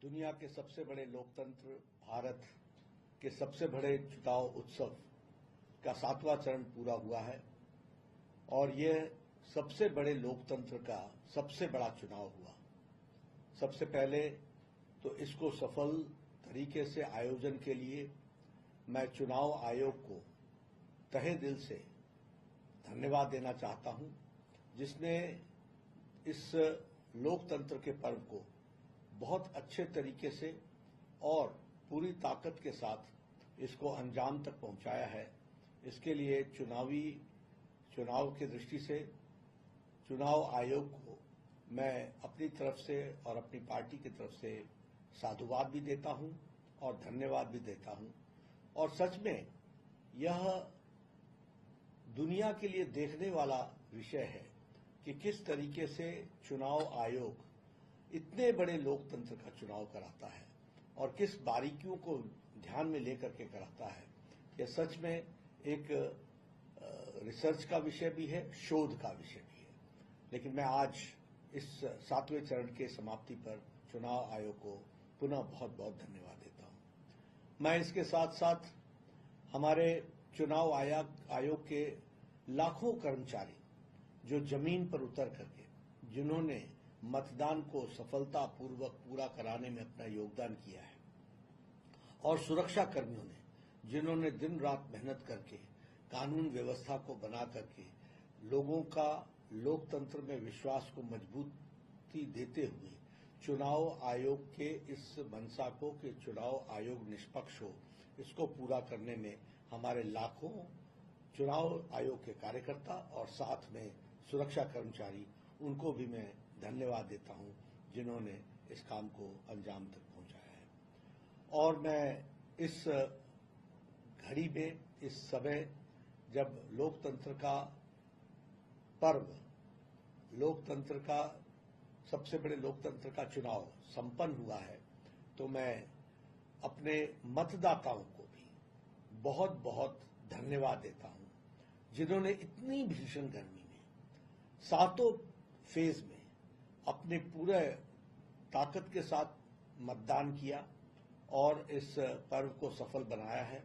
दुनिया के सबसे बड़े लोकतंत्र भारत के सबसे बड़े चुनाव उत्सव का 7वां चरण पूरा हुआ है और यह सबसे बड़े लोकतंत्र का सबसे बड़ा चुनाव हुआ। सबसे पहले तो इसको सफल तरीके से आयोजन के लिए मैं चुनाव आयोग को तहे दिल से धन्यवाद देना चाहता हूं, जिसने इस लोकतंत्र के पर्व को बहुत अच्छे तरीके से और पूरी ताकत के साथ इसको अंजाम तक पहुंचाया है। इसके लिए चुनाव की दृष्टि से चुनाव आयोग को मैं अपनी तरफ से और अपनी पार्टी की तरफ से साधुवाद भी देता हूं और धन्यवाद भी देता हूं। और सच में यह दुनिया के लिए देखने वाला विषय है कि किस तरीके से चुनाव आयोग इतने बड़े लोकतंत्र का चुनाव कराता है और किस बारीकियों को ध्यान में लेकर के कराता है। यह सच में एक रिसर्च का विषय भी है, शोध का विषय भी है। लेकिन मैं आज इस 7वें चरण के समाप्ति पर चुनाव आयोग को पुनः बहुत बहुत धन्यवाद देता हूं। मैं इसके साथ साथ हमारे चुनाव आयोग के लाखों कर्मचारी जो जमीन पर उतर करके जिन्होंने मतदान को सफलतापूर्वक पूरा कराने में अपना योगदान किया है, और सुरक्षा कर्मियों ने जिन्होंने दिन रात मेहनत करके कानून व्यवस्था को बना करके लोगों का लोकतंत्र में विश्वास को मजबूती देते हुए चुनाव आयोग के इस मंशा को कि चुनाव आयोग निष्पक्ष हो, इसको पूरा करने में हमारे लाखों चुनाव आयोग के कार्यकर्ता और साथ में सुरक्षा कर्मचारी, उनको भी मैं धन्यवाद देता हूं जिन्होंने इस काम को अंजाम तक पहुंचाया है। और मैं इस घड़ी में, इस समय जब लोकतंत्र का पर्व, लोकतंत्र का सबसे बड़े लोकतंत्र का चुनाव संपन्न हुआ है, तो मैं अपने मतदाताओं को भी बहुत बहुत धन्यवाद देता हूं, जिन्होंने इतनी भीषण गर्मी में 7 फेज में अपने पूरे ताकत के साथ मतदान किया और इस पर्व को सफल बनाया है।